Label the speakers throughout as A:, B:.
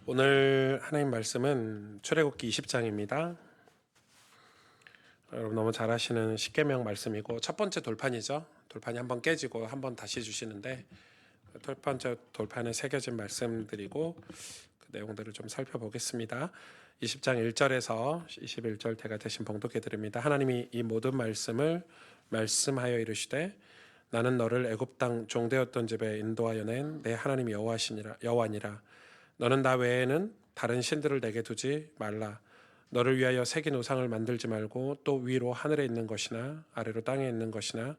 A: 오늘 하나님 말씀은 출애굽기 20장입니다. 여러분 너무 잘 아시는 십계명 말씀이고 첫 번째 돌판이죠. 돌판이 한번 깨지고 한번 다시 주시는데 첫 번째 돌판에 새겨진 말씀들이고 그 내용들을 좀 살펴보겠습니다. 20장 1절에서 21절 대가 대신 봉독해 드립니다. 하나님이 이 모든 말씀을 말씀하여 이르시되 나는 너를 애굽 땅 종되었던 집에 인도하여 낸 내 하나님 여호와니라. 너는 나 외에는 다른 신들을 내게 두지 말라. 너를 위하여 새긴 우상을 만들지 말고 또 위로 하늘에 있는 것이나 아래로 땅에 있는 것이나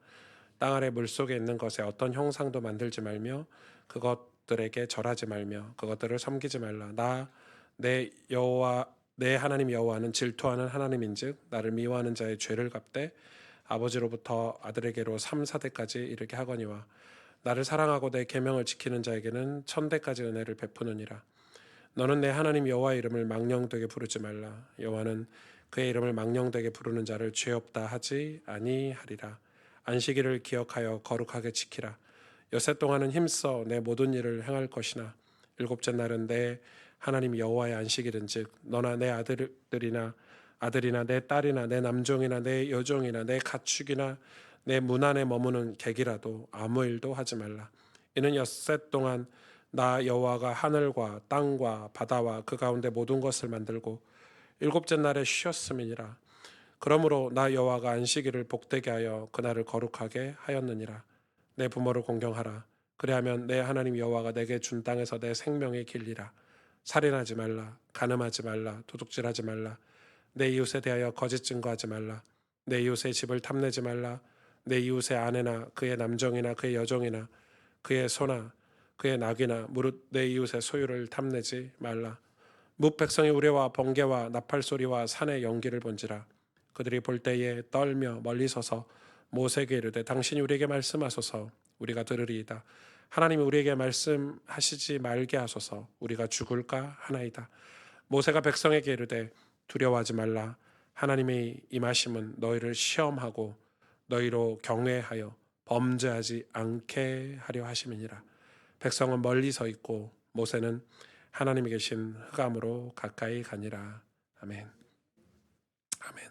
A: 땅 아래 물속에 있는 것에 어떤 형상도 만들지 말며 그것들에게 절하지 말며 그것들을 섬기지 말라. 나 내 여호와 내 하나님 여호와는 질투하는 하나님인즉 나를 미워하는 자의 죄를 갚되 아버지로부터 아들에게로 3, 4대까지 이르게 하거니와 나를 사랑하고 내 계명을 지키는 자에게는 1000대까지 은혜를 베푸느니라. 너는 내 하나님 여호와의 이름을 망령되게 부르지 말라. 여호와는 그의 이름을 망령되게 부르는 자를 죄 없다 하지 아니하리라. 안식일을 기억하여 거룩하게 지키라. 여세 동안은 힘써 내 모든 일을 행할 것이나 일곱째 날은 내 하나님 여호와의 안식일은즉 너나 내 아들이나 내 딸이나 내 남종이나 내 여종이나 내 가축이나 내 문 안에 머무는 객이라도 아무 일도 하지 말라. 이는 엿새 동안 나 여호와가 하늘과 땅과 바다와 그 가운데 모든 것을 만들고 일곱째 날에 쉬었음이니라. 그러므로 나 여호와가 안식일을 복되게 하여 그날을 거룩하게 하였느니라. 내 부모를 공경하라. 그리하면 내 하나님 여호와가 내게 준 땅에서 내 생명의 길리라. 살인하지 말라. 간음하지 말라. 도둑질하지 말라. 내 이웃에 대하여 거짓 증거하지 말라. 내 이웃의 집을 탐내지 말라. 내 이웃의 아내나 그의 남종이나 그의 여종이나 그의 소나 그의 낙이나 무릇 내 이웃의 소유를 탐내지 말라. 뭇 백성의 우레와 번개와 나팔 소리와 산의 연기를 본지라. 그들이 볼 때에 떨며 멀리 서서 모세에게 이르되 당신이 우리에게 말씀하소서 우리가 들으리이다. 하나님이 우리에게 말씀하시지 말게 하소서 우리가 죽을까 하나이다. 모세가 백성에게 이르되 두려워하지 말라. 하나님의 임하심은 너희를 시험하고 너희로 경외하여 범죄하지 않게 하려 하심이니라. 백성은 멀리 서 있고 모세는 하나님이 계신 흑암으로 가까이 가니라. 아멘. 아멘.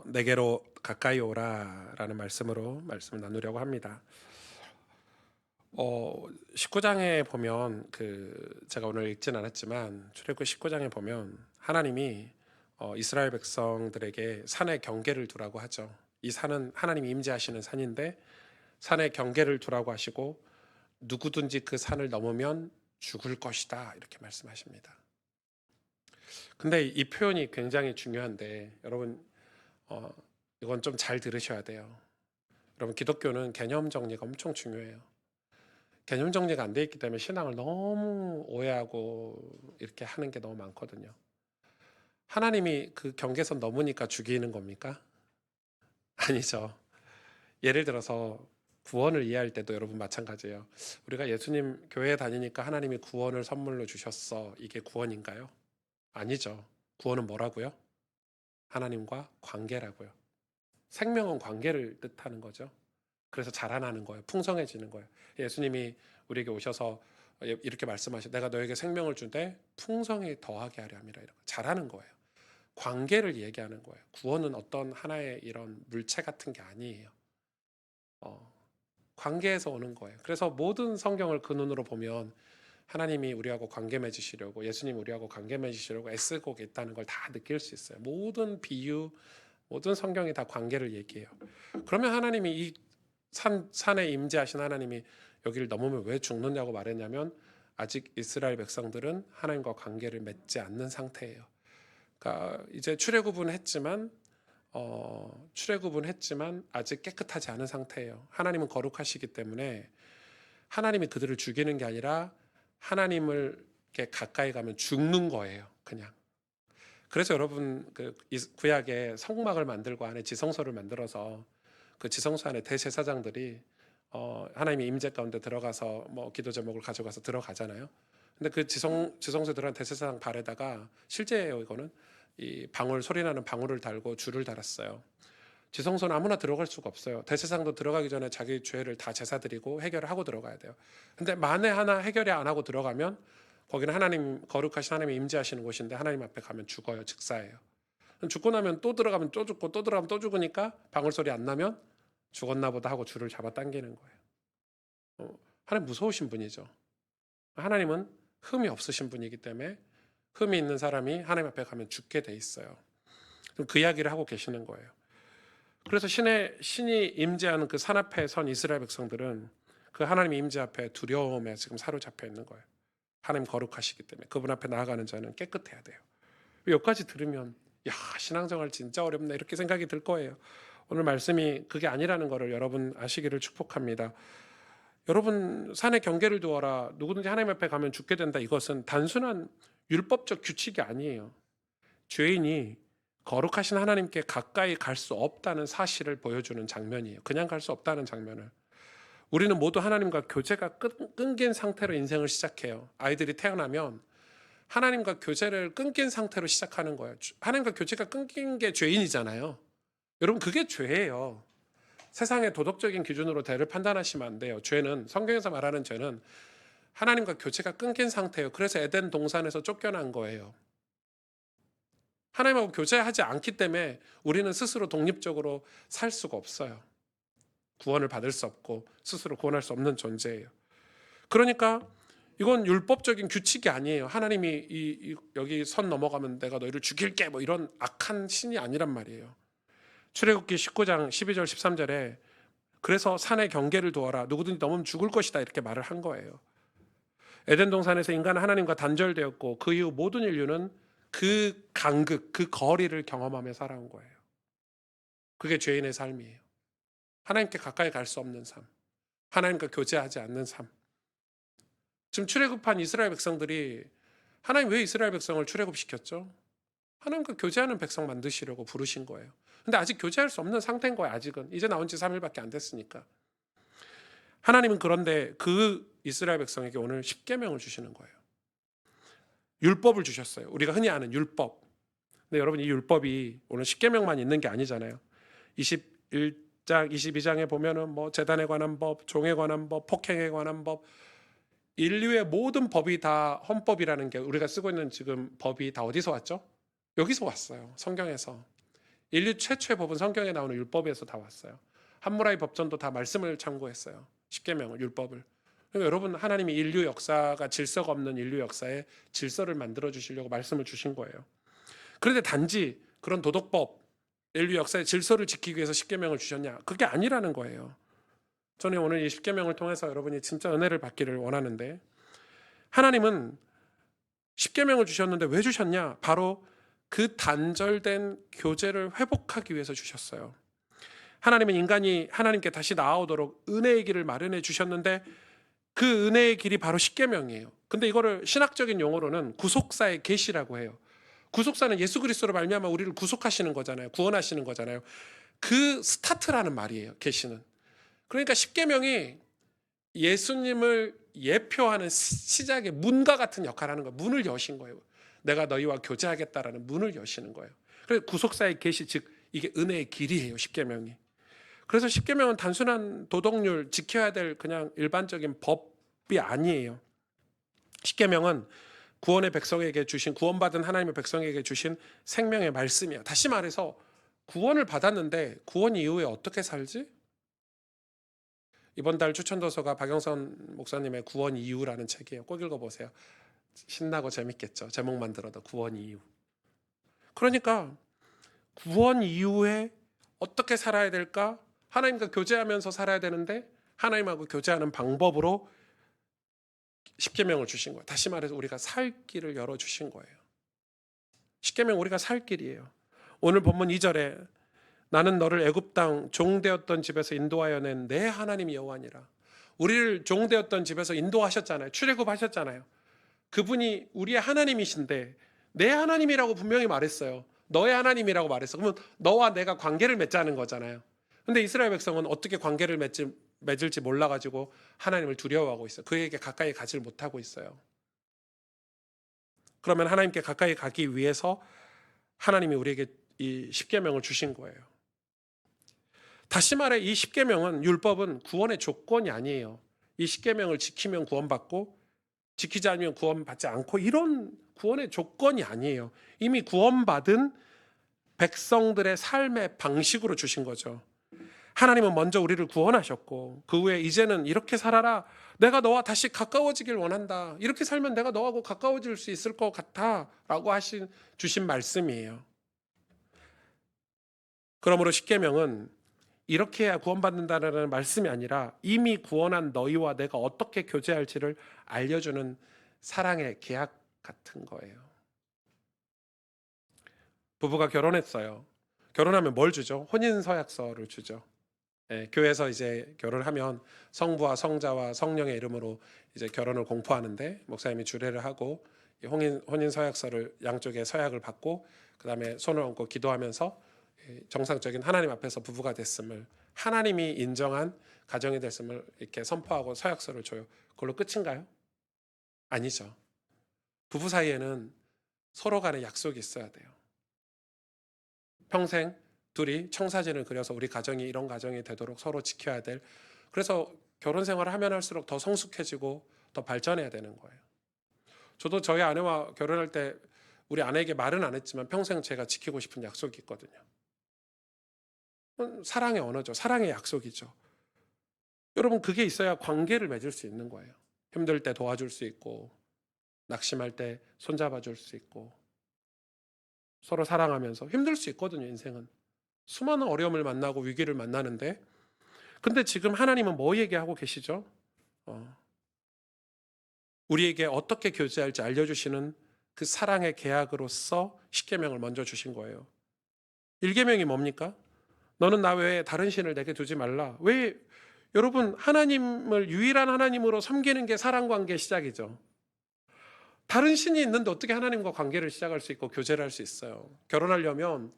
A: 내게로 가까이 오라라는 말씀으로 말씀을 나누려고 합니다. 19장에 보면 제가 오늘 읽진 않았지만 출애굽기 19장에 보면 하나님이 이스라엘 백성들에게 산에 경계를 두라고 하죠. 이 산은 하나님이 임재하시는 산인데 산에 경계를 두라고 하시고 누구든지 그 산을 넘으면 죽을 것이다 이렇게 말씀하십니다. 근데 이 표현이 굉장히 중요한데 여러분 이건 좀 잘 들으셔야 돼요. 여러분 기독교는 개념 정리가 엄청 중요해요. 개념 정리가 안 돼 있기 때문에 신앙을 너무 오해하고 이렇게 하는 게 너무 많거든요. 하나님이 그 경계선 넘으니까 죽이는 겁니까? 아니죠. 예를 들어서 구원을 이해할 때도 여러분 마찬가지예요. 우리가 예수님 교회에 다니니까 하나님이 구원을 선물로 주셨어. 이게 구원인가요? 아니죠. 구원은 뭐라고요? 하나님과 관계라고요. 생명은 관계를 뜻하는 거죠. 그래서 자라나는 거예요. 풍성해지는 거예요. 예수님이 우리에게 오셔서 이렇게 말씀하셔. 내가 너에게 생명을 준대 풍성히 더하게 하려 함이라. 이런 거. 자라는 거예요. 관계를 얘기하는 거예요. 구원은 어떤 하나의 이런 물체 같은 게 아니에요. 관계에서 오는 거예요. 그래서 모든 성경을 그 눈으로 보면 하나님이 우리하고 관계 맺으시려고 예수님 우리하고 관계 맺으시려고 애쓰고 있다는 걸 다 느낄 수 있어요. 모든 비유, 모든 성경이 다 관계를 얘기해요. 그러면 하나님이 이 산에 임재하신 하나님이 여기를 넘으면 왜 죽느냐고 말했냐면 아직 이스라엘 백성들은 하나님과 관계를 맺지 않는 상태예요. 그러니까 이제 출애굽은 했지만 아직 깨끗하지 않은 상태예요. 하나님은 거룩하시기 때문에 하나님이 그들을 죽이는 게 아니라 하나님을 이렇게 가까이 가면 죽는 거예요. 그냥. 그래서 여러분 구약에 성막을 만들고 안에 지성소를 만들어서 그 지성소 안에 대제사장들이 하나님의 임재 가운데 들어가서 뭐 기도 제목을 가져가서 들어가잖아요. 근데 그 지성소에 들어간 대제사장 발에다가 실제예요. 이거는 이 방울 소리 나는 방울을 달고 줄을 달았어요. 지성소는 아무나 들어갈 수가 없어요. 대제사장도 들어가기 전에 자기 죄를 다 제사드리고 해결을 하고 들어가야 돼요. 근데 만에 하나 해결이 안 하고 들어가면 거기는 하나님, 거룩하신 하나님이 임재하시는 곳인데 하나님 앞에 가면 죽어요. 즉사예요. 죽고 나면 또 들어가면 또 죽고 또 들어가면 또 죽으니까 방울소리 안 나면 죽었나 보다 하고 줄을 잡아 당기는 거예요. 하나님 무서우신 분이죠. 하나님은 흠이 없으신 분이기 때문에 흠이 있는 사람이 하나님 앞에 가면 죽게 돼 있어요. 그 이야기를 하고 계시는 거예요. 그래서 신이 임재하는 그 산 앞에 선 이스라엘 백성들은 그 하나님 임재 앞에 두려움에 지금 사로잡혀 있는 거예요. 하나님 거룩하시기 때문에 그분 앞에 나아가는 자는 깨끗해야 돼요. 여기까지 들으면 야, 신앙생활 진짜 어렵네 이렇게 생각이 들 거예요. 오늘 말씀이 그게 아니라는 것을 여러분 아시기를 축복합니다. 여러분 산에 경계를 두어라. 누구든지 하나님 앞에 가면 죽게 된다. 이것은 단순한 율법적 규칙이 아니에요. 죄인이 거룩하신 하나님께 가까이 갈 수 없다는 사실을 보여주는 장면이에요. 그냥 갈 수 없다는 장면을. 우리는 모두 하나님과 교제가 끊긴 상태로 인생을 시작해요. 아이들이 태어나면 하나님과 교제를 끊긴 상태로 시작하는 거예요. 하나님과 교제가 끊긴 게 죄인이잖아요. 여러분 그게 죄예요. 세상의 도덕적인 기준으로 죄를 판단하시면 안 돼요. 죄는, 성경에서 말하는 죄는 하나님과 교제가 끊긴 상태예요. 그래서 에덴 동산에서 쫓겨난 거예요. 하나님하고 교제하지 않기 때문에 우리는 스스로 독립적으로 살 수가 없어요. 구원을 받을 수 없고 스스로 구원할 수 없는 존재예요. 그러니까 이건 율법적인 규칙이 아니에요. 하나님이 여기 선 넘어가면 내가 너희를 죽일게 뭐 이런 악한 신이 아니란 말이에요. 출애굽기 19장 12절 13절에 그래서 산에 경계를 두어라. 누구든지 넘으면 죽을 것이다 이렇게 말을 한 거예요. 에덴 동산에서 인간은 하나님과 단절되었고 그 이후 모든 인류는 그 간극, 그 거리를 경험하며 살아온 거예요. 그게 죄인의 삶이에요. 하나님께 가까이 갈 수 없는 삶, 하나님과 교제하지 않는 삶. 지금 출애굽한 이스라엘 백성들이 하나님 왜 이스라엘 백성을 출애굽시켰죠? 하나님과 교제하는 백성 만드시려고 부르신 거예요. 근데 아직 교제할 수 없는 상태인 거예요. 아직은. 이제 나온 지 3일밖에 안 됐으니까. 하나님은 그런데 그 이스라엘 백성에게 오늘 십계명을 주시는 거예요. 율법을 주셨어요. 우리가 흔히 아는 율법. 근데 여러분 이 율법이 오늘 십계명만 있는 게 아니잖아요. 21장, 22장에 보면은 뭐 제단에 관한 법, 종에 관한 법, 폭행에 관한 법, 인류의 모든 법이 다 헌법이라는 게 우리가 쓰고 있는 지금 법이 다 어디서 왔죠? 여기서 왔어요. 성경에서. 인류 최초의 법은 성경에 나오는 율법에서 다 왔어요. 함무라비 법전도 다 말씀을 참고했어요. 십계명을, 율법을. 그러니까 여러분 하나님이 인류 역사가 질서가 없는 인류 역사에 질서를 만들어 주시려고 말씀을 주신 거예요. 그런데 단지 그런 도덕법, 인류 역사의 질서를 지키기 위해서 십계명을 주셨냐? 그게 아니라는 거예요. 저는 오늘 이 십계명을 통해서 여러분이 진짜 은혜를 받기를 원하는데 하나님은 십계명을 주셨는데 왜 주셨냐? 바로 그 단절된 교제를 회복하기 위해서 주셨어요. 하나님은 인간이 하나님께 다시 나아오도록 은혜의 길을 마련해 주셨는데 그 은혜의 길이 바로 십계명이에요. 근데 이거를 신학적인 용어로는 구속사의 계시라고 해요. 구속사는 예수 그리스도로 말미암아 우리를 구속하시는 거잖아요. 구원하시는 거잖아요. 그 스타트라는 말이에요. 계시는. 그러니까 십계명이 예수님을 예표하는 시작의 문과 같은 역할을 하는 거예요. 문을 여신 거예요. 내가 너희와 교제하겠다라는 문을 여시는 거예요. 그래서 구속사의 계시 즉 이게 은혜의 길이에요. 십계명이. 그래서 십계명은 단순한 도덕률 지켜야 될 그냥 일반적인 법이 아니에요. 십계명은 구원의 백성에게 주신 구원받은 하나님의 백성에게 주신 생명의 말씀이에요. 다시 말해서 구원을 받았는데 구원 이후에 어떻게 살지? 이번 달 추천도서가 박영선 목사님의 구원 이후라는 책이에요. 꼭 읽어보세요. 신나고 재밌겠죠. 제목만 들어도 구원 이후. 그러니까 구원 이후에 어떻게 살아야 될까? 하나님과 교제하면서 살아야 되는데 하나님하고 교제하는 방법으로 십계명을 주신 거예요. 다시 말해서 우리가 살 길을 열어주신 거예요. 십계명 우리가 살 길이에요. 오늘 본문 2절에 나는 너를 애굽 땅 종되었던 집에서 인도하여 낸 내 하나님 여호와니라. 우리를 종되었던 집에서 인도하셨잖아요. 출애굽하셨잖아요. 그분이 우리의 하나님이신데 내 하나님이라고 분명히 말했어요. 너의 하나님이라고 말했어. 그러면 너와 내가 관계를 맺자는 거잖아요. 근데 이스라엘 백성은 어떻게 관계를 맺을지 몰라가지고 하나님을 두려워하고 있어요. 그에게 가까이 가지를 못하고 있어요. 그러면 하나님께 가까이 가기 위해서 하나님이 우리에게 이 십계명을 주신 거예요. 다시 말해 이 십계명은 율법은 구원의 조건이 아니에요. 이 십계명을 지키면 구원받고 지키지 않으면 구원받지 않고 이런 구원의 조건이 아니에요. 이미 구원받은 백성들의 삶의 방식으로 주신 거죠. 하나님은 먼저 우리를 구원하셨고 그 후에 이제는 이렇게 살아라. 내가 너와 다시 가까워지길 원한다. 이렇게 살면 내가 너하고 가까워질 수 있을 것 같아. 라고 주신 말씀이에요. 그러므로 십계명은 이렇게 해야 구원받는다는 말씀이 아니라 이미 구원한 너희와 내가 어떻게 교제할지를 알려주는 사랑의 계약 같은 거예요. 부부가 결혼했어요. 결혼하면 뭘 주죠? 혼인서약서를 주죠. 교회에서 이제 결혼하면 성부와 성자와 성령의 이름으로 이제 결혼을 공포하는데 목사님이 주례를 하고 혼인서약서를 양쪽에 서약을 받고 그 다음에 손을 얹고 기도하면서 정상적인 하나님 앞에서 부부가 됐음을 하나님이 인정한 가정이 됐음을 이렇게 선포하고 서약서를 줘요. 그걸로 끝인가요? 아니죠. 부부 사이에는 서로 간에 약속이 있어야 돼요. 평생 둘이 청사진을 그려서 우리 가정이 이런 가정이 되도록 서로 지켜야 될. 그래서 결혼 생활을 하면 할수록 더 성숙해지고 더 발전해야 되는 거예요. 저도 저희 아내와 결혼할 때 우리 아내에게 말은 안 했지만 평생 제가 지키고 싶은 약속이 있거든요. 사랑의 언어죠. 사랑의 약속이죠. 여러분 그게 있어야 관계를 맺을 수 있는 거예요. 힘들 때 도와줄 수 있고 낙심할 때 손잡아 줄 수 있고 서로 사랑하면서 힘들 수 있거든요. 인생은 수많은 어려움을 만나고 위기를 만나는데 근데 지금 하나님은 뭐 얘기하고 계시죠? 우리에게 어떻게 교제할지 알려주시는 그 사랑의 계약으로서 십계명을 먼저 주신 거예요. 1계명이 뭡니까? 너는 나 외에 다른 신을 내게 두지 말라. 왜 여러분 하나님을 유일한 하나님으로 섬기는 게 사랑 관계 시작이죠. 다른 신이 있는데 어떻게 하나님과 관계를 시작할 수 있고 교제를 할 수 있어요? 결혼하려면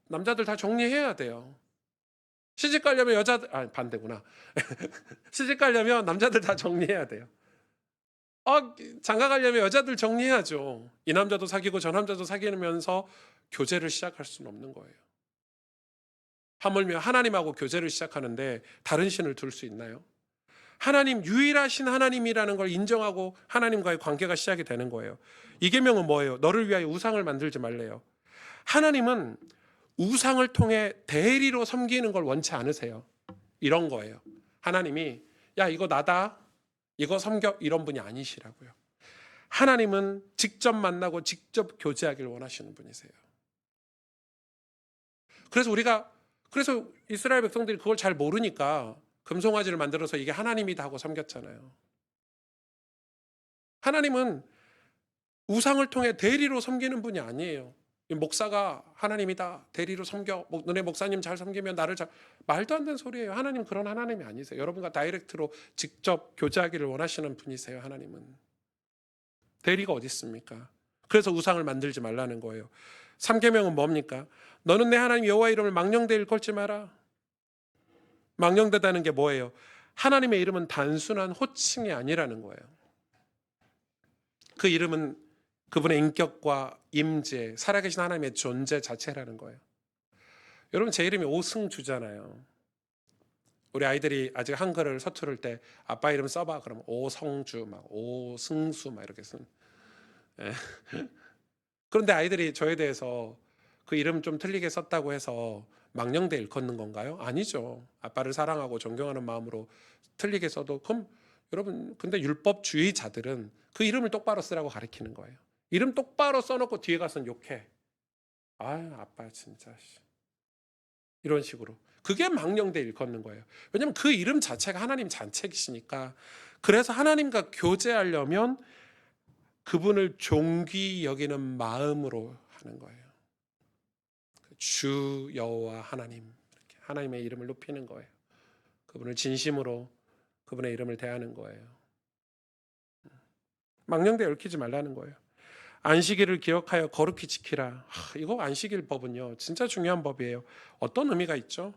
A: 남자들 다 정리해야 돼요. 시집 가려면 반대구나. 시집 가려면 남자들 다 정리해야 돼요. 장가 가려면 여자들 정리해야죠. 이 남자도 사귀고 저 남자도 사귀면서 교제를 시작할 수는 없는 거예요. 하물며 하나님하고 교제를 시작하는데 다른 신을 둘 수 있나요? 하나님 유일하신 하나님이라는 걸 인정하고 하나님과의 관계가 시작이 되는 거예요. 이 계명은 뭐예요? 너를 위하여 우상을 만들지 말래요. 하나님은 우상을 통해 대리로 섬기는 걸 원치 않으세요. 이런 거예요. 하나님이 야 이거 나다 이거 섬겨 이런 분이 아니시라고요. 하나님은 직접 만나고 직접 교제하길 원하시는 분이세요. 그래서 이스라엘 백성들이 그걸 잘 모르니까 금송아지를 만들어서 이게 하나님이다 하고 섬겼잖아요. 하나님은 우상을 통해 대리로 섬기는 분이 아니에요. 목사가 하나님이다 대리로 섬겨 너네 목사님 잘 섬기면 나를 잘 말도 안 되는 소리예요. 하나님 그런 하나님이 아니세요. 여러분과 다이렉트로 직접 교제하기를 원하시는 분이세요. 하나님은 대리가 어디 있습니까? 그래서 우상을 만들지 말라는 거예요. 3계명은 뭡니까? 너는 내 하나님 여호와 이름을 망령되 일컬지 마라. 망령되다는 게 뭐예요? 하나님의 이름은 단순한 호칭이 아니라는 거예요. 그 이름은 그분의 인격과 임재, 살아계신 하나님의 존재 자체라는 거예요. 여러분 제 이름이 오승주잖아요. 우리 아이들이 아직 한글을 서투를 때 아빠 이름 써봐 그러면 오성주, 막 오승수 막 이렇게 쓴. 예. 그런데 아이들이 저에 대해서 그 이름 좀 틀리게 썼다고 해서 망령되 일컫는 건가요? 아니죠. 아빠를 사랑하고 존경하는 마음으로 틀리게 써도 그럼 여러분 근데 율법주의자들은 그 이름을 똑바로 쓰라고 가르치는 거예요. 이름 똑바로 써놓고 뒤에 가서는 욕해. 아유 아빠 진짜 이런 식으로. 그게 망령되 일컫는 거예요. 왜냐하면 그 이름 자체가 하나님 자체이시니까. 그래서 하나님과 교제하려면 그분을 존귀 여기는 마음으로 하는 거예요. 주 여호와 하나님 이렇게 하나님의 이름을 높이는 거예요. 그분을 진심으로 그분의 이름을 대하는 거예요. 망령되 얽히지 말라는 거예요. 안식일을 기억하여 거룩히 지키라. 이거 안식일 법은요 진짜 중요한 법이에요. 어떤 의미가 있죠?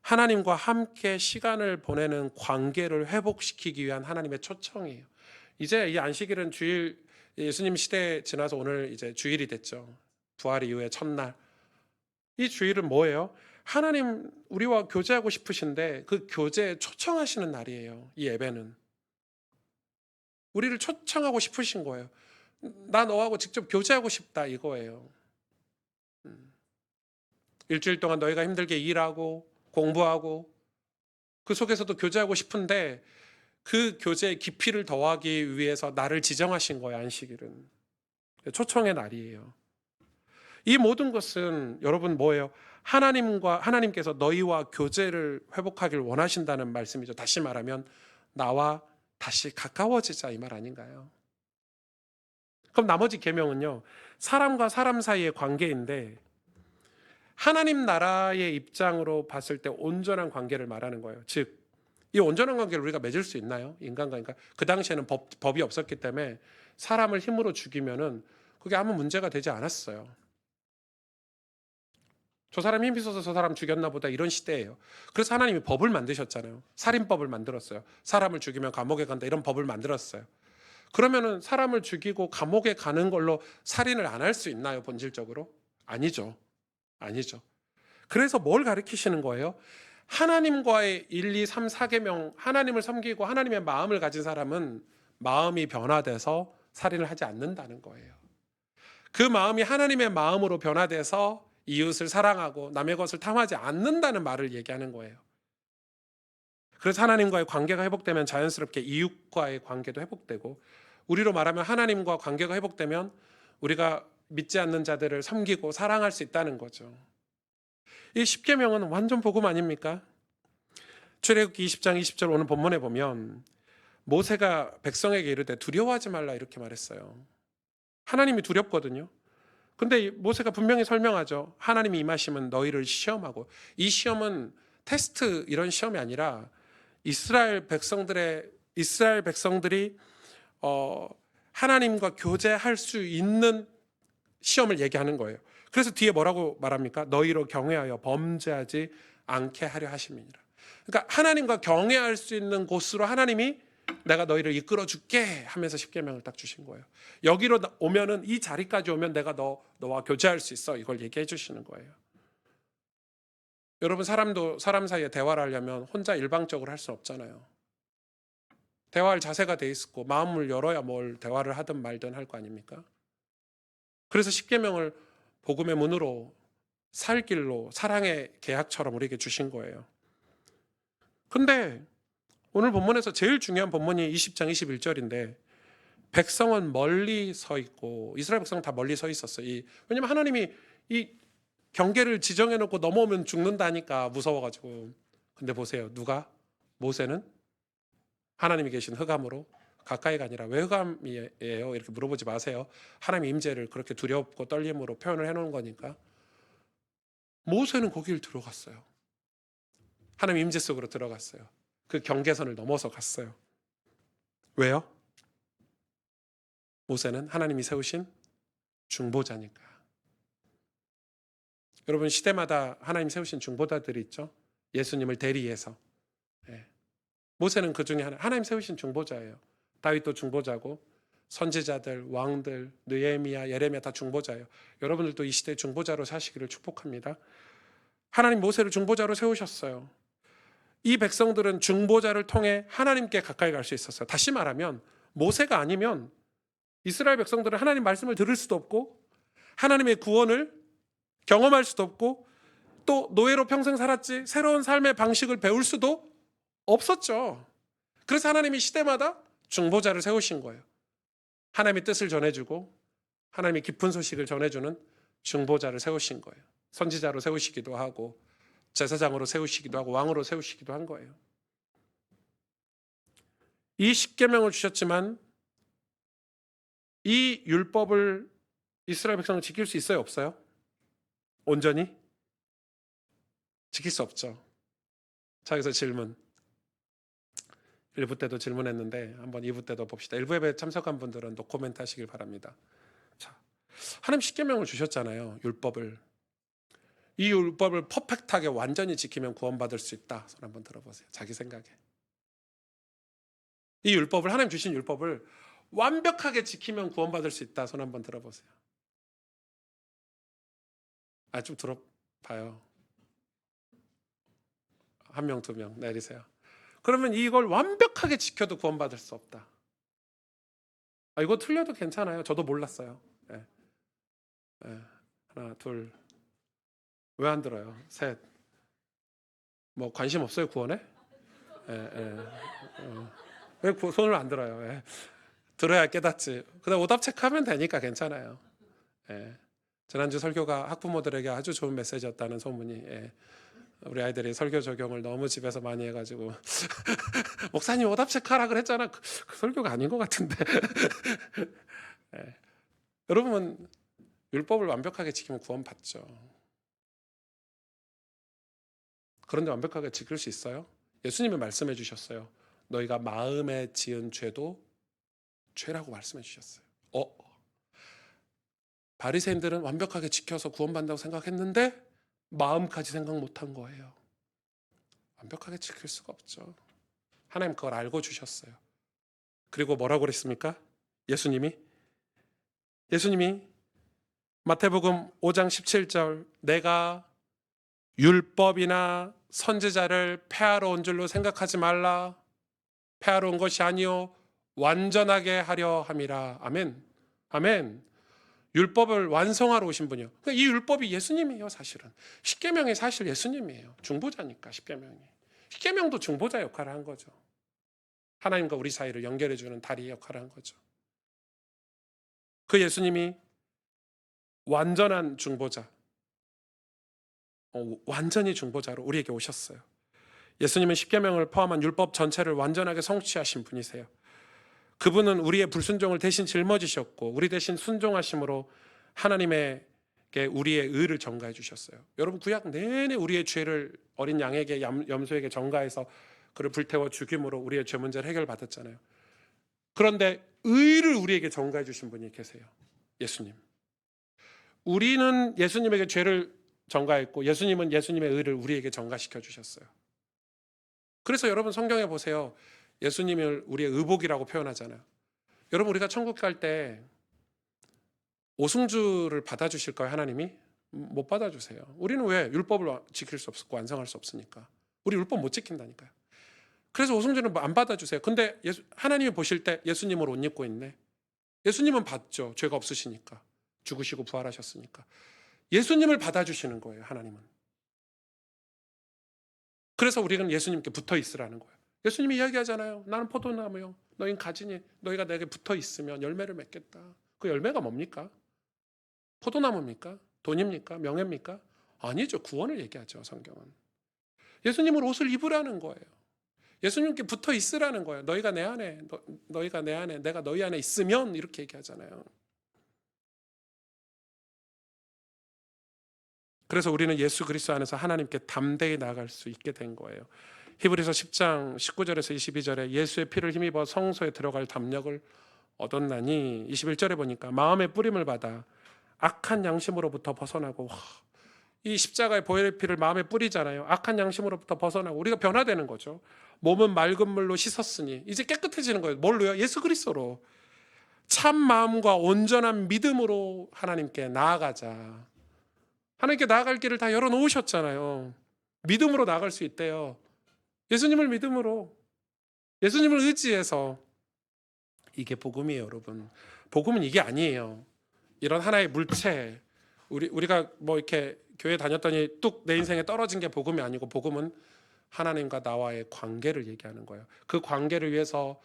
A: 하나님과 함께 시간을 보내는 관계를 회복시키기 위한 하나님의 초청이에요. 이제 이 안식일은 주일 예수님 시대 지나서 오늘 이제 주일이 됐죠. 부활 이후의 첫날. 이 주일은 뭐예요? 하나님 우리와 교제하고 싶으신데 그 교제에 초청하시는 날이에요. 이 예배는. 우리를 초청하고 싶으신 거예요. 나 너하고 직접 교제하고 싶다 이거예요. 일주일 동안 너희가 힘들게 일하고 공부하고 그 속에서도 교제하고 싶은데 그 교제의 깊이를 더하기 위해서 나를 지정하신 거예요. 안식일은. 초청의 날이에요. 이 모든 것은 여러분 뭐예요? 하나님께서 너희와 교제를 회복하길 원하신다는 말씀이죠. 다시 말하면 나와 다시 가까워지자 이 말 아닌가요? 그럼 나머지 계명은요. 사람과 사람 사이의 관계인데 하나님 나라의 입장으로 봤을 때 온전한 관계를 말하는 거예요. 즉, 이 온전한 관계를 우리가 맺을 수 있나요? 인간과. 그 당시에는 법이 없었기 때문에 사람을 힘으로 죽이면은 그게 아무 문제가 되지 않았어요. 저 사람 힘이 있어서 저 사람 죽였나 보다 이런 시대예요. 그래서 하나님이 법을 만드셨잖아요. 살인법을 만들었어요. 사람을 죽이면 감옥에 간다 이런 법을 만들었어요. 그러면은 사람을 죽이고 감옥에 가는 걸로 살인을 안 할 수 있나요? 본질적으로? 아니죠. 아니죠. 그래서 뭘 가르치시는 거예요? 하나님과의 1, 2, 3, 4계명 하나님을 섬기고 하나님의 마음을 가진 사람은 마음이 변화돼서 살인을 하지 않는다는 거예요. 그 마음이 하나님의 마음으로 변화돼서 이웃을 사랑하고 남의 것을 탐하지 않는다는 말을 얘기하는 거예요. 그래서 하나님과의 관계가 회복되면 자연스럽게 이웃과의 관계도 회복되고 우리로 말하면 하나님과 관계가 회복되면 우리가 믿지 않는 자들을 섬기고 사랑할 수 있다는 거죠. 이 십계명은 완전 복음 아닙니까? 출애굽기 20장 20절 오늘 본문에 보면 모세가 백성에게 이르되 두려워하지 말라 이렇게 말했어요. 하나님이 두렵거든요. 근데 모세가 분명히 설명하죠. 하나님이 임하시면 너희를 시험하고 이 시험은 테스트 이런 시험이 아니라 이스라엘 백성들이 하나님과 교제할 수 있는 시험을 얘기하는 거예요. 그래서 뒤에 뭐라고 말합니까? 너희로 경외하여 범죄하지 않게 하려 하심이니라. 그러니까 하나님과 경외할 수 있는 곳으로 하나님이 내가 너희를 이끌어 줄게 하면서 십계명을 딱 주신 거예요. 여기로 오면은 이 자리까지 오면 내가 너와 교제할 수 있어. 이걸 얘기해 주시는 거예요. 여러분 사람 사이에 대화를 하려면 혼자 일방적으로 할 수 없잖아요. 대화할 자세가 돼 있고 마음을 열어야 뭘 대화를 하든 말든 할 거 아닙니까? 그래서 십계명을 복음의 문으로 살 길로 사랑의 계약처럼 우리에게 주신 거예요. 근데 오늘 본문에서 제일 중요한 본문이 20장 21절인데 백성은 멀리 서 있고 이스라엘 백성은 다 멀리 서 있었어요. 왜냐면 하나님이 이 경계를 지정해 놓고 넘어오면 죽는다니까 무서워가지고. 근데 보세요. 모세는 하나님이 계신 흑암으로 가까이가 아니라 왜 흑암이에요? 이렇게 물어보지 마세요. 하나님의 임재를 그렇게 두렵고 떨림으로 표현을 해놓은 거니까. 모세는 거길 들어갔어요. 하나님 임재 속으로 들어갔어요. 그 경계선을 넘어서 갔어요. 왜요? 모세는 하나님이 세우신 중보자니까. 여러분 시대마다 하나님 세우신 중보자들이 있죠. 예수님을 대리해서. 예. 모세는 그 중에 하나님 세우신 중보자예요. 다윗도 중보자고 선지자들, 왕들, 느헤미야, 예레미야 다 중보자예요. 여러분들도 이 시대 중보자로 사시기를 축복합니다. 하나님 모세를 중보자로 세우셨어요. 이 백성들은 중보자를 통해 하나님께 가까이 갈 수 있었어요. 다시 말하면 모세가 아니면 이스라엘 백성들은 하나님 말씀을 들을 수도 없고 하나님의 구원을 경험할 수도 없고 또 노예로 평생 살았지 새로운 삶의 방식을 배울 수도 없었죠. 그래서 하나님이 시대마다 중보자를 세우신 거예요. 하나님의 뜻을 전해주고 하나님의 깊은 소식을 전해주는 중보자를 세우신 거예요. 선지자로 세우시기도 하고 제사장으로 세우시기도 하고 왕으로 세우시기도 한 거예요. 이 십계명을 주셨지만 이 율법을 이스라엘 백성은 지킬 수 있어요? 없어요? 온전히? 지킬 수 없죠. 자, 여기서 질문. 1부 때도 질문했는데 한번 2부 때도 봅시다. 1부 예배 참석한 분들은 노코멘트 하시길 바랍니다. 자, 하나님 십계명을 주셨잖아요. 율법을. 이 율법을 퍼펙트하게 완전히 지키면 구원받을 수 있다. 손 한번 들어보세요. 자기 생각에. 이 율법을 하나님 주신 율법을 완벽하게 지키면 구원받을 수 있다. 손 한번 들어보세요. 좀 들어봐요. 한 명, 두 명 내리세요. 그러면 이걸 완벽하게 지켜도 구원받을 수 없다. 이거 틀려도 괜찮아요. 저도 몰랐어요. 예. 예. 하나, 둘. 왜 안 들어요? 셋. 뭐 관심 없어요 구원에? 예, 예. 왜 손을 안 들어요? 예. 들어야 깨닫지. 그다음 오답 체크하면 되니까 괜찮아요. 예. 지난주 설교가 학부모들에게 아주 좋은 메시지였다는 소문이. 예. 우리 아이들이 설교 적용을 너무 집에서 많이 해가지고 목사님 오답 체크하라 그랬잖아. 그 설교가 아닌 것 같은데. 예. 여러분 율법을 완벽하게 지키면 구원받죠. 그런데 완벽하게 지킬 수 있어요? 예수님이 말씀해 주셨어요. 너희가 마음에 지은 죄도 죄라고 말씀해 주셨어요. 바리새인들은 완벽하게 지켜서 구원받는다고 생각했는데 마음까지 생각 못한 거예요. 완벽하게 지킬 수가 없죠. 하나님 그걸 알고 주셨어요. 그리고 뭐라고 그랬습니까? 예수님이 마태복음 5장 17절 내가 율법이나 선지자를 폐하러 온 줄로 생각하지 말라. 폐하러 온 것이 아니요 완전하게 하려 함이라. 아멘. 아멘. 율법을 완성하러 오신 분이요. 그러니까 이 율법이 예수님이에요. 사실은 십계명이 사실 예수님이에요. 중보자니까 십계명도 중보자 역할을 한 거죠. 하나님과 우리 사이를 연결해 주는 다리 역할을 한 거죠. 그 예수님이 완전한 중보자, 완전히 중보자로 우리에게 오셨어요. 예수님은 십계명을 포함한 율법 전체를 완전하게 성취하신 분이세요. 그분은 우리의 불순종을 대신 짊어지셨고 우리 대신 순종하심으로 하나님에게 우리의 의를 전가해 주셨어요. 여러분 구약 내내 우리의 죄를 어린 양에게 염소에게 전가해서 그를 불태워 죽임으로 우리의 죄 문제를 해결받았잖아요. 그런데 의를 우리에게 전가해 주신 분이 계세요. 예수님. 우리는 예수님에게 죄를 전가했고 예수님은 예수님의 의를 우리에게 전가시켜 주셨어요. 그래서 여러분 성경에 보세요. 예수님을 우리의 의복이라고 표현하잖아요. 여러분 우리가 천국 갈 때 오승주를 받아주실까요? 하나님이? 못 받아주세요. 우리는 왜? 율법을 지킬 수 없고 완성할 수 없으니까. 우리 율법 못 지킨다니까요. 그래서 오승주는 안 받아주세요. 근데 하나님이 보실 때 예수님을 옷 입고 있네. 예수님은 받죠. 죄가 없으시니까. 죽으시고 부활하셨으니까. 예수님을 받아주시는 거예요. 하나님은. 그래서 우리는 예수님께 붙어 있으라는 거예요. 예수님이 이야기하잖아요. 나는 포도나무요. 너희는 가지니 너희가 내게 붙어 있으면 열매를 맺겠다. 그 열매가 뭡니까? 포도나무입니까? 돈입니까? 명예입니까? 아니죠. 구원을 얘기하죠. 성경은. 예수님을 옷을 입으라는 거예요. 예수님께 붙어 있으라는 거예요. 너희가 내 안에, 너희가 내 안에, 내가 너희 안에 있으면 이렇게 얘기하잖아요. 그래서 우리는 예수 그리스도 안에서 하나님께 담대히 나아갈 수 있게 된 거예요. 히브리서 10장 19절에서 22절에 예수의 피를 힘입어 성소에 들어갈 담력을 얻었나니 21절에 보니까 마음의 뿌림을 받아 악한 양심으로부터 벗어나고 이 십자가의 보혈의 피를 마음에 뿌리잖아요. 악한 양심으로부터 벗어나고 우리가 변화되는 거죠. 몸은 맑은 물로 씻었으니 이제 깨끗해지는 거예요. 뭘로요? 예수 그리스도로. 참 마음과 온전한 믿음으로 하나님께 나아가자. 하나님께 나아갈 길을 다 열어놓으셨잖아요. 믿음으로 나아갈 수 있대요. 예수님을 믿음으로, 예수님을 의지해서. 이게 복음이에요, 여러분. 복음은 이게 아니에요. 이런 하나의 물체, 우리가 뭐 이렇게 교회 다녔더니 뚝 내 인생에 떨어진 게 복음이 아니고, 복음은 하나님과 나와의 관계를 얘기하는 거예요. 그 관계를 위해서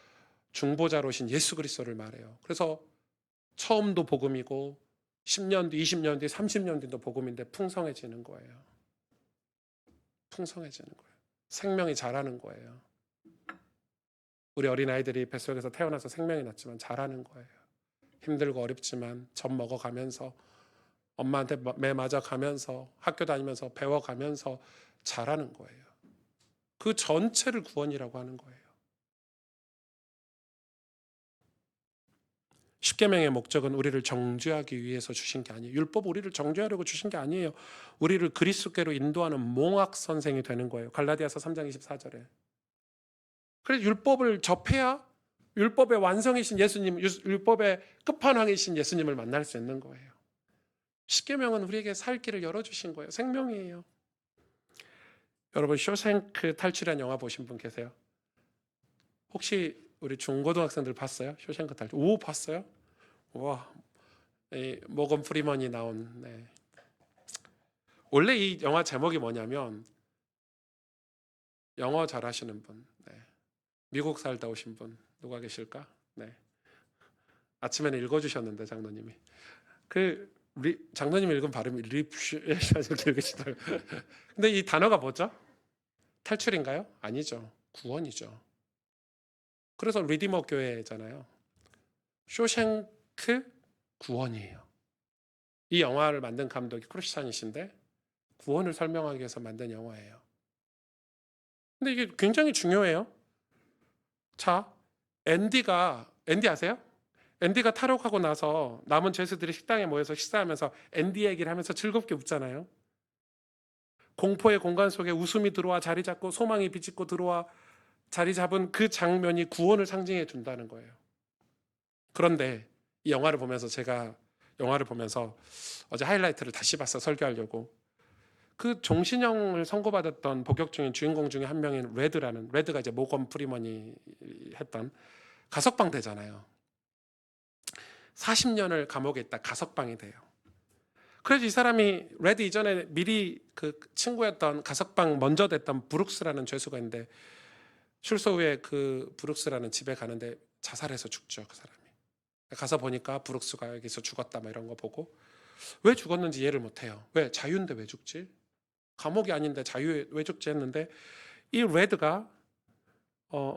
A: 중보자로 오신 예수 그리스도를 말해요. 그래서 처음도 복음이고 10년 뒤, 20년 뒤, 30년 뒤도 복음인데 풍성해지는 거예요. 풍성해지는 거예요. 생명이 자라는 거예요. 우리 어린아이들이 뱃속에서 태어나서 생명이 났지만 자라는 거예요. 힘들고 어렵지만 젖 먹어가면서 엄마한테 매 맞아가면서 학교 다니면서 배워가면서 자라는 거예요. 그 전체를 구원이라고 하는 거예요. 십계명의 목적은 우리를 정죄하기 위해서 주신 게 아니에요. 율법 우리를 정죄하려고 주신 게 아니에요. 우리를 그리스도께로 인도하는 몽학 선생이 되는 거예요. 갈라디아서 3장 24절에. 그래서 율법을 접해야 율법의 완성이신 예수님, 율법의 끝판왕이신 예수님을 만날 수 있는 거예요. 십계명은 우리에게 살 길을 열어주신 거예요. 생명이에요. 여러분 쇼생크 탈출한 영화 보신 분 계세요? 혹시 우리 중고등학생들 봤어요? 쇼생크 탈출. 오, 봤어요? 와, 이 모건 프리먼이 나온. 네. 원래 이 영화 제목이 뭐냐면 영어 잘하시는 분, 네. 미국 살다 오신 분 누가 계실까? 네. 아침에는 읽어주셨는데 장로님이 장로님이 읽은 발음이 리프셔서 읽으시더라고요. 근데 이 단어가 뭐죠? 탈출인가요? 아니죠. 구원이죠. 그래서 리디머 교회잖아요. 쇼생크 구원이에요. 이 영화를 만든 감독이 크리스찬이신데 구원을 설명하기 위해서 만든 영화예요. 근데 이게 굉장히 중요해요. 자, 앤디 아세요? 앤디가 탈옥하고 나서 남은 죄수들이 식당에 모여서 식사하면서 앤디 얘기를 하면서 즐겁게 웃잖아요. 공포의 공간 속에 웃음이 들어와 자리 잡고 소망이 비집고 들어와 자리 잡은 그 장면이 구원을 상징해 준다는 거예요. 그런데 이 영화를 보면서 제가 영화를 보면서 어제 하이라이트를 다시 봤어, 설교하려고. 그 종신형을 선고받았던 복역 중인 주인공 중에 한 명인 레드가 이제 모건 프리먼이 했던 가석방되잖아요. 40년을 감옥에 있다 가석방이 돼요. 그래서 이 사람이 레드 이전에 미리 그 친구였던 가석방 먼저 됐던 브룩스라는 죄수가 있는데 출소 후에 그 브룩스라는 집에 가는데 자살해서 죽죠, 그 사람이. 가서 보니까 브룩스가 여기서 죽었다 막 이런 거 보고 왜 죽었는지 이해를 못해요. 왜? 자유인데 왜 죽지? 감옥이 아닌데 자유에 왜 죽지 했는데 이 레드가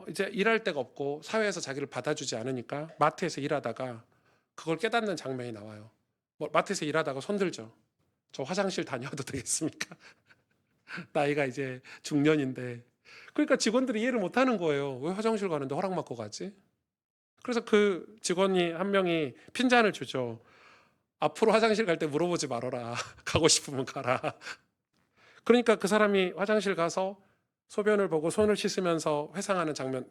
A: 이제 일할 데가 없고 사회에서 자기를 받아주지 않으니까 마트에서 일하다가 그걸 깨닫는 장면이 나와요. 뭐 마트에서 일하다가 손들죠. 저 화장실 다녀와도 되겠습니까? 나이가 이제 중년인데. 그러니까 직원들이 이해를 못하는 거예요. 왜 화장실 가는데 허락 받고 가지? 그래서 그 직원이 한 명이 핀잔을 주죠. 앞으로 화장실 갈 때 물어보지 말아라. 가고 싶으면 가라. 그러니까 그 사람이 화장실 가서 소변을 보고 손을 씻으면서 회상하는 장면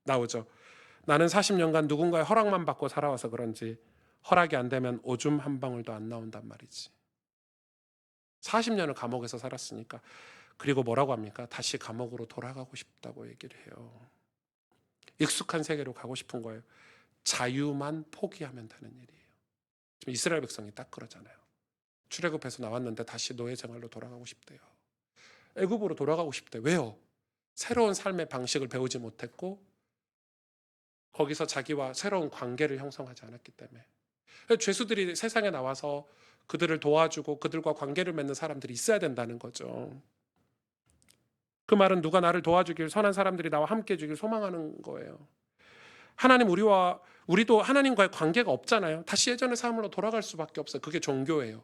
A: 나오죠. 나는 40년간 누군가의 허락만 받고 살아와서 그런지 허락이 안 되면 오줌 한 방울도 안 나온단 말이지. 40년을 감옥에서 살았으니까. 그리고 뭐라고 합니까? 다시 감옥으로 돌아가고 싶다고 얘기를 해요. 익숙한 세계로 가고 싶은 거예요. 자유만 포기하면 되는 일이에요. 지금 이스라엘 백성이 딱 그러잖아요. 출애굽해서 나왔는데 다시 노예 생활로 돌아가고 싶대요. 애굽으로 돌아가고 싶대. 왜요? 새로운 삶의 방식을 배우지 못했고 거기서 자기와 새로운 관계를 형성하지 않았기 때문에. 죄수들이 세상에 나와서 그들을 도와주고 그들과 관계를 맺는 사람들이 있어야 된다는 거죠. 그 말은 누가 나를 도와주길, 선한 사람들이 나와 함께 해주길 소망하는 거예요. 우리도 하나님과의 관계가 없잖아요. 다시 예전의 삶으로 돌아갈 수밖에 없어요. 그게 종교예요.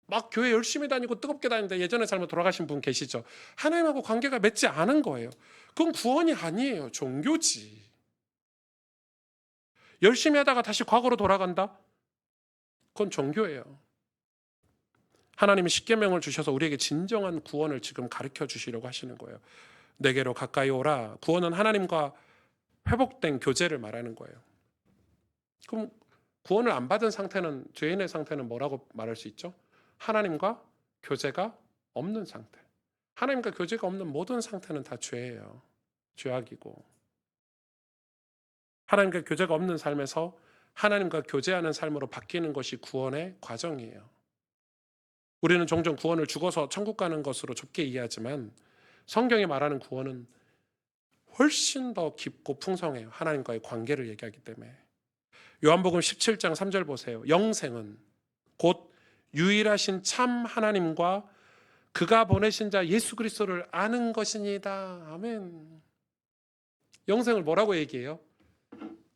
A: 막 교회 열심히 다니고 뜨겁게 다니는데 예전의 삶으로 돌아가신 분 계시죠. 하나님하고 관계가 맺지 않은 거예요. 그건 구원이 아니에요. 종교지. 열심히 하다가 다시 과거로 돌아간다? 그건 종교예요. 하나님이 십계명을 주셔서 우리에게 진정한 구원을 지금 가르쳐 주시려고 하시는 거예요. 내게로 가까이 오라. 구원은 하나님과 회복된 교제를 말하는 거예요. 그럼 구원을 안 받은 상태는, 죄인의 상태는 뭐라고 말할 수 있죠? 하나님과 교제가 없는 상태. 하나님과 교제가 없는 모든 상태는 다 죄예요. 죄악이고. 하나님과 교제가 없는 삶에서 하나님과 교제하는 삶으로 바뀌는 것이 구원의 과정이에요. 우리는 종종 구원을 죽어서 천국 가는 것으로 좁게 이해하지만 성경이 말하는 구원은 훨씬 더 깊고 풍성해요. 하나님과의 관계를 얘기하기 때문에. 요한복음 17장 3절 보세요. 영생은 곧 유일하신 참 하나님과 그가 보내신 자 예수 그리스도를 아는 것이니다. 아멘. 영생을 뭐라고 얘기해요?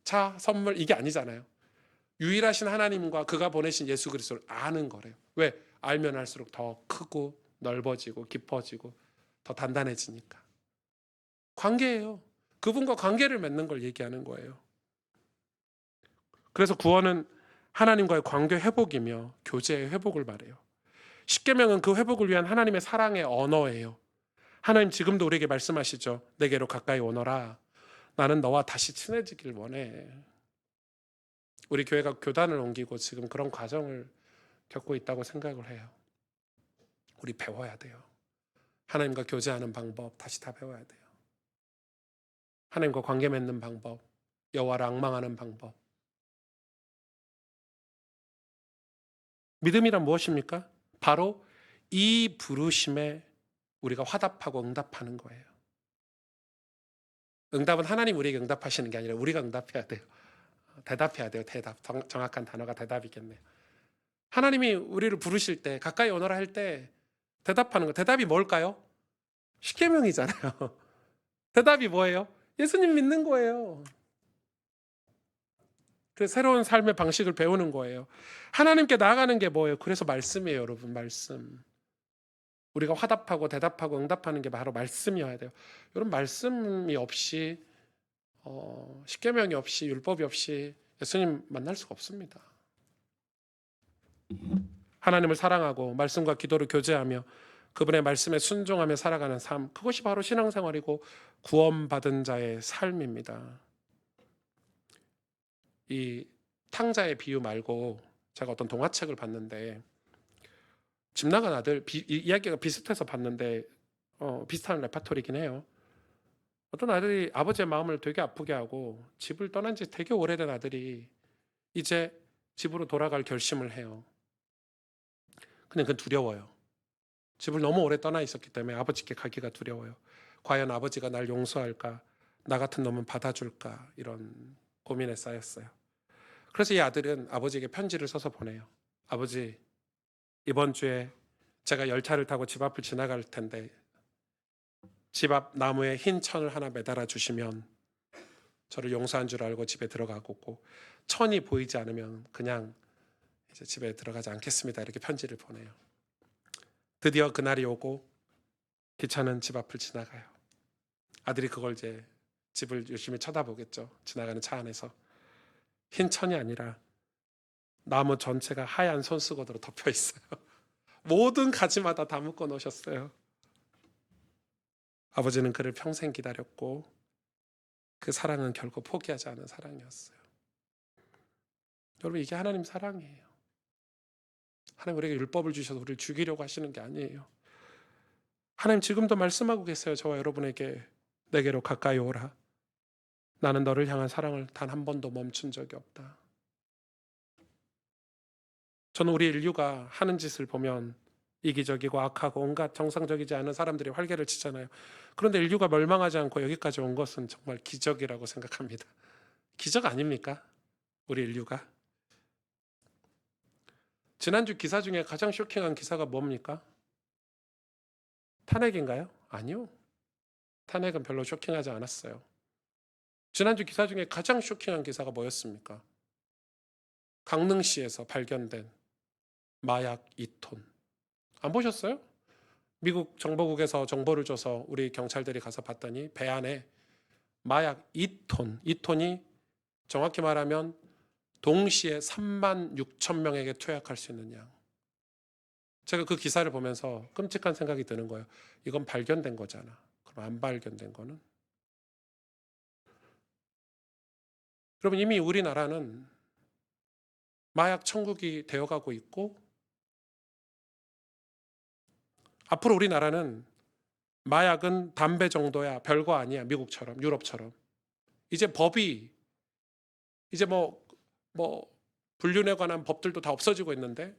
A: 자, 선물 이게 아니잖아요. 유일하신 하나님과 그가 보내신 예수 그리스도를 아는 거래요. 왜? 알면 알수록 더 크고 넓어지고 깊어지고 더 단단해지니까. 관계예요. 그분과 관계를 맺는 걸 얘기하는 거예요. 그래서 구원은 하나님과의 관계 회복이며 교제의 회복을 말해요. 십계명은 그 회복을 위한 하나님의 사랑의 언어예요. 하나님 지금도 우리에게 말씀하시죠. 내게로 가까이 오너라. 나는 너와 다시 친해지길 원해. 우리 교회가 교단을 옮기고 지금 그런 과정을 겪고 있다고 생각을 해요. 우리 배워야 돼요. 하나님과 교제하는 방법 다시 다 배워야 돼요. 하나님과 관계 맺는 방법, 여호와를 앙망하는 방법. 믿음이란 무엇입니까? 바로 이 부르심에 우리가 화답하고 응답하는 거예요. 응답은 하나님 우리에게 응답하시는 게 아니라 우리가 응답해야 돼요. 대답해야 돼요. 대답. 정확한 단어가 대답이겠네요. 하나님이 우리를 부르실 때, 가까이 오너라 할 때 대답하는 거. 대답이 뭘까요? 십계명이잖아요. 대답이 뭐예요? 예수님 믿는 거예요. 그 새로운 삶의 방식을 배우는 거예요. 하나님께 나아가는 게 뭐예요? 그래서 말씀이에요, 여러분. 말씀. 우리가 화답하고 대답하고 응답하는 게 바로 말씀이어야 돼요. 여러분, 말씀이 없이 십계명이 없이 율법이 없이 예수님 만날 수가 없습니다. 하나님을 사랑하고 말씀과 기도로 교제하며 그분의 말씀에 순종하며 살아가는 삶, 그것이 바로 신앙생활이고 구원받은 자의 삶입니다. 이 탕자의 비유 말고 제가 어떤 동화책을 봤는데 집 나간 아들, 이야기가 비슷해서 봤는데 비슷한 레파토리긴 해요. 어떤 아들이 아버지의 마음을 되게 아프게 하고 집을 떠난 지 되게 오래된 아들이 이제 집으로 돌아갈 결심을 해요. 근데 그건 두려워요. 집을 너무 오래 떠나 있었기 때문에 아버지께 가기가 두려워요. 과연 아버지가 날 용서할까? 나 같은 놈은 받아줄까? 이런 고민에 쌓였어요. 그래서 이 아들은 아버지에게 편지를 써서 보내요. 아버지, 이번 주에 제가 열차를 타고 집 앞을 지나갈 텐데 집 앞 나무에 흰 천을 하나 매달아 주시면 저를 용서한 줄 알고 집에 들어가고, 천이 보이지 않으면 그냥 이제 집에 들어가지 않겠습니다. 이렇게 편지를 보내요. 드디어 그날이 오고 기차는 집 앞을 지나가요. 아들이 그걸 이제 집을 열심히 쳐다보겠죠. 지나가는 차 안에서. 흰 천이 아니라 나무 전체가 하얀 손수건으로 덮여 있어요. 모든 가지마다 다 묶어 놓으셨어요. 아버지는 그를 평생 기다렸고 그 사랑은 결코 포기하지 않은 사랑이었어요. 여러분, 이게 하나님 사랑이에요. 하나님 우리에게 율법을 주셔서 우리를 죽이려고 하시는 게 아니에요. 하나님 지금도 말씀하고 계세요. 저와 여러분에게 내게로 가까이 오라. 나는 너를 향한 사랑을 단 한 번도 멈춘 적이 없다. 저는 우리 인류가 하는 짓을 보면 이기적이고 악하고 온갖 정상적이지 않은 사람들이 활개를 치잖아요. 그런데 인류가 멸망하지 않고 여기까지 온 것은 정말 기적이라고 생각합니다. 기적 아닙니까? 우리 인류가. 지난주 기사 중에 가장 쇼킹한 기사가 뭡니까? 탄핵인가요? 아니요. 탄핵은 별로 쇼킹하지 않았어요. 지난주 기사 중에 가장 쇼킹한 기사가 뭐였습니까? 강릉시에서 발견된 마약 2톤. 안 보셨어요? 미국 정보국에서 정보를 줘서 우리 경찰들이 가서 봤더니 배 안에 마약 2톤, 2톤이 정확히 말하면 동시에 3만 6천 명에게 투약할 수 있는 양. 제가 그 기사를 보면서 끔찍한 생각이 드는 거예요. 이건 발견된 거잖아. 그럼 안 발견된 거는? 여러분, 이미 우리나라는 마약 천국이 되어가고 있고 앞으로 우리나라는 마약은 담배 정도야, 별거 아니야. 미국처럼, 유럽처럼. 이제 법이 이제 불륜에 관한 법들도 다 없어지고 있는데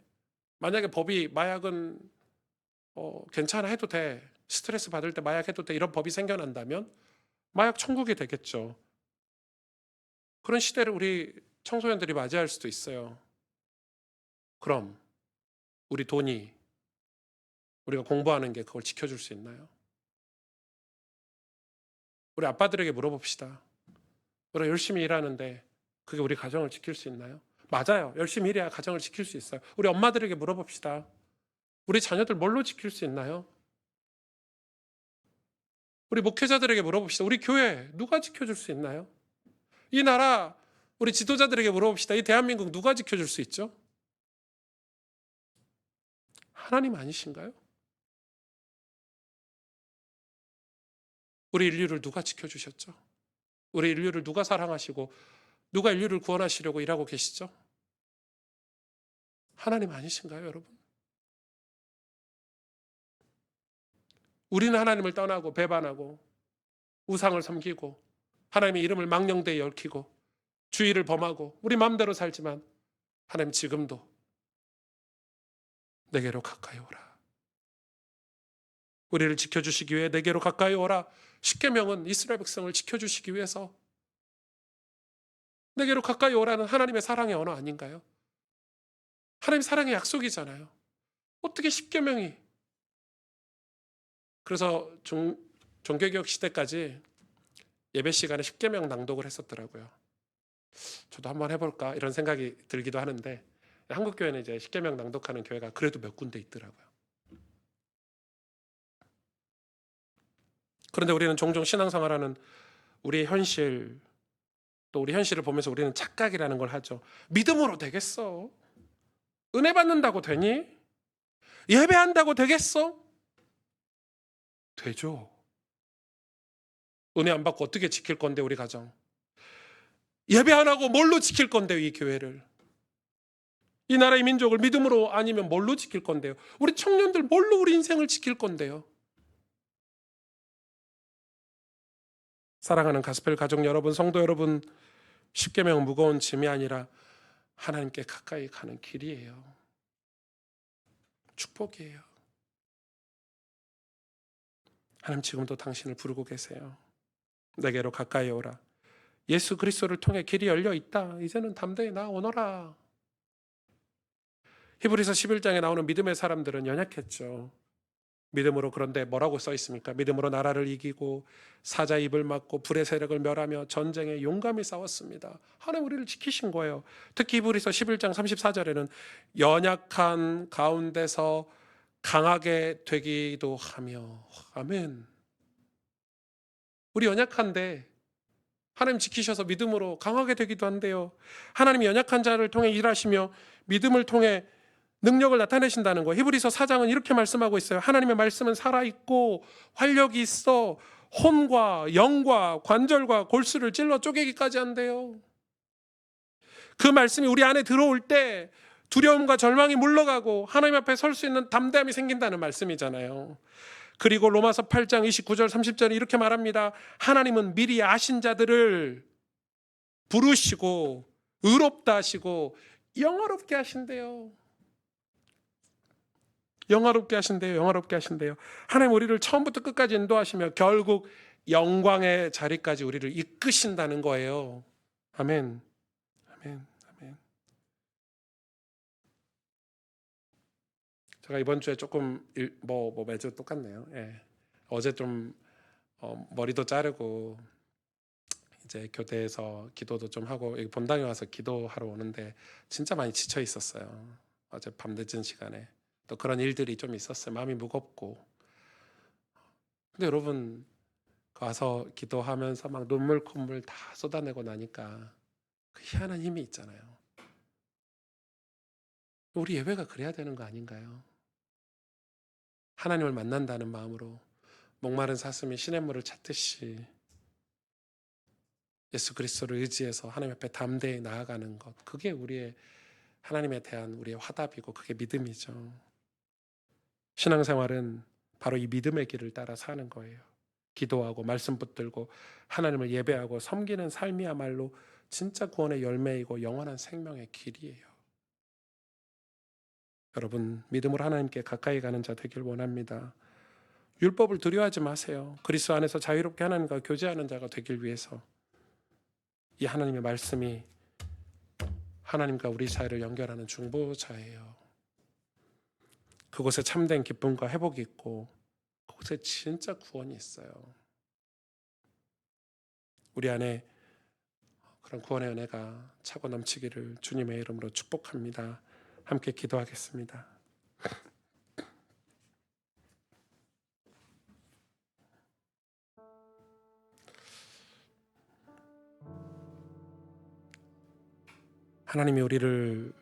A: 만약에 법이 마약은 괜찮아 해도 돼. 스트레스 받을 때 마약 해도 돼. 이런 법이 생겨난다면 마약 천국이 되겠죠. 그런 시대를 우리 청소년들이 맞이할 수도 있어요. 그럼 우리 돈이 우리가 공부하는 게 그걸 지켜줄 수 있나요? 우리 아빠들에게 물어봅시다. 우리가 열심히 일하는데 그게 우리 가정을 지킬 수 있나요? 맞아요. 열심히 일해야 가정을 지킬 수 있어요. 우리 엄마들에게 물어봅시다. 우리 자녀들 뭘로 지킬 수 있나요? 우리 목회자들에게 물어봅시다. 우리 교회 누가 지켜줄 수 있나요? 이 나라 우리 지도자들에게 물어봅시다. 이 대한민국 누가 지켜줄 수 있죠? 하나님 아니신가요? 우리 인류를 누가 지켜주셨죠? 우리 인류를 누가 사랑하시고 누가 인류를 구원하시려고 일하고 계시죠? 하나님 아니신가요, 여러분? 우리는 하나님을 떠나고 배반하고 우상을 섬기고 하나님의 이름을 망령되이 얽히고 주의를 범하고 우리 마음대로 살지만 하나님 지금도 내게로 가까이 오라. 우리를 지켜주시기 위해 내게로 가까이 오라. 십계명은 이스라엘 백성을 지켜주시기 위해서 내게로 가까이 오라는 하나님의 사랑의 언어 아닌가요? 하나님 사랑의 약속이잖아요. 어떻게 십계명이. 그래서 종교개혁 시대까지 예배 시간에 십계명 낭독을 했었더라고요. 저도 한번 해볼까 이런 생각이 들기도 하는데 한국 교회는 이제 십계명 낭독하는 교회가 그래도 몇 군데 있더라고요. 그런데 우리는 종종 신앙생활하는 우리의 현실, 또 우리 현실을 보면서 우리는 착각이라는 걸 하죠. 믿음으로 되겠어? 은혜 받는다고 되니? 예배한다고 되겠어? 되죠. 은혜 안 받고 어떻게 지킬 건데 우리 가정? 예배 안 하고 뭘로 지킬 건데요, 이 교회를? 이 나라의 민족을 믿음으로 아니면 뭘로 지킬 건데요? 우리 청년들 뭘로 우리 인생을 지킬 건데요? 사랑하는 가스펠 가족 여러분, 성도 여러분, 십계명은 무거운 짐이 아니라 하나님께 가까이 가는 길이에요. 축복이에요. 하나님 지금도 당신을 부르고 계세요. 내게로 가까이 오라. 예수 그리스도를 통해 길이 열려 있다. 이제는 담대히 나오너라. 히브리서 11장에 나오는 믿음의 사람들은 연약했죠. 믿음으로, 그런데 뭐라고 써 있습니까? 믿음으로 나라를 이기고 사자의 입을 막고 불의 세력을 멸하며 전쟁에 용감히 싸웠습니다. 하나님 우리를 지키신 거예요. 특히 히브리서 11장 34절에는 연약한 가운데서 강하게 되기도 하며. 아멘. 우리 연약한데 하나님 지키셔서 믿음으로 강하게 되기도 한대요. 하나님이 연약한 자를 통해 일하시며 믿음을 통해 능력을 나타내신다는 거예요. 히브리서 4장은 이렇게 말씀하고 있어요. 하나님의 말씀은 살아있고 활력이 있어 혼과 영과 관절과 골수를 찔러 쪼개기까지 한대요. 그 말씀이 우리 안에 들어올 때 두려움과 절망이 물러가고 하나님 앞에 설 수 있는 담대함이 생긴다는 말씀이잖아요. 그리고 로마서 8장 29절 30절에 이렇게 말합니다. 하나님은 미리 아신 자들을 부르시고 의롭다 하시고 영화롭게 하신대요. 영화롭게 하신대요. 영화롭게 하신대요. 하나님 우리를 처음부터 끝까지 인도하시며 결국 영광의 자리까지 우리를 이끄신다는 거예요. 아멘. 아멘. 아멘. 제가 이번 주에 조금 매주 똑같네요. 예. 어제 좀 머리도 자르고 이제 교대에서 기도도 좀 하고 여기 본당에 와서 기도하러 오는데 진짜 많이 지쳐 있었어요. 어제 밤늦은 시간에 또 그런 일들이 좀 있었어요. 마음이 무겁고. 근데 여러분 가서 기도하면서 막 눈물 콧물 다 쏟아내고 나니까 그 희한한 힘이 있잖아요. 우리 예배가 그래야 되는 거 아닌가요? 하나님을 만난다는 마음으로 목마른 사슴이 시냇물을 찾듯이 예수 그리스도를 의지해서 하나님 앞에 담대히 나아가는 것, 그게 우리의 하나님에 대한 우리의 화답이고 그게 믿음이죠. 신앙생활은 바로 이 믿음의 길을 따라 사는 거예요. 기도하고 말씀 붙들고 하나님을 예배하고 섬기는 삶이야말로 진짜 구원의 열매이고 영원한 생명의 길이에요. 여러분 믿음으로 하나님께 가까이 가는 자 되길 원합니다. 율법을 두려워하지 마세요. 그리스도 안에서 자유롭게 하나님과 교제하는 자가 되길 위해서 이 하나님의 말씀이 하나님과 우리 사이를 연결하는 중보자예요. 그곳에 참된 기쁨과 회복이 있고 그곳에 진짜 구원이 있어요. 우리 안에 그런 구원의 은혜가 차고 넘치기를 주님의 이름으로 축복합니다. 함께 기도하겠습니다. 하나님이 우리의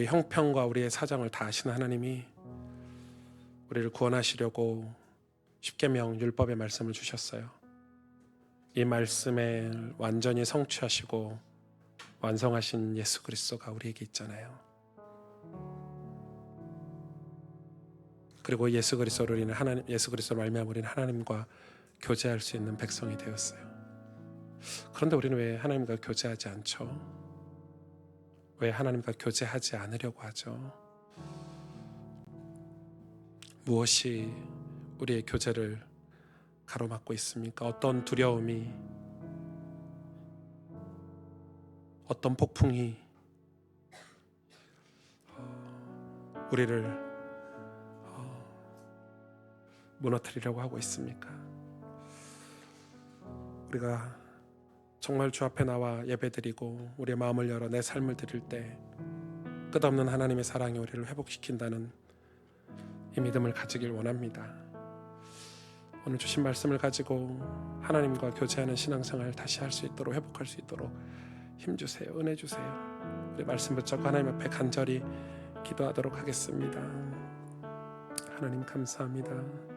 A: 형편과 우리의 사정을 다 아시는 하나님이 우리를 구원하시려고 십계명 율법의 말씀을 주셨어요. 이 말씀을 완전히 성취하시고 완성하신 예수 그리스도가 우리에게 있잖아요. 그리고 예수 그리스도로 인해 예수 그리스도로 말미암아 우리는 하나님과 교제할 수 있는 백성이 되었어요. 그런데 우리는 왜 하나님과 교제하지 않죠? 왜 하나님과 교제하지 않으려고 하죠? 무엇이 우리의 교제를 가로막고 있습니까? 어떤 두려움이, 어떤 폭풍이 우리를 무너뜨리려고 하고 있습니까? 우리가 정말 주 앞에 나와 예배드리고 우리의 마음을 열어 내 삶을 드릴 때 끝없는 하나님의 사랑이 우리를 회복시킨다는 이 믿음을 가지길 원합니다. 오늘 주신 말씀을 가지고 하나님과 교제하는 신앙생활을 다시 할 수 있도록, 회복할 수 있도록 힘주세요. 은혜 주세요. 우리 말씀 붙잡고 하나님 앞에 간절히 기도하도록 하겠습니다. 하나님 감사합니다.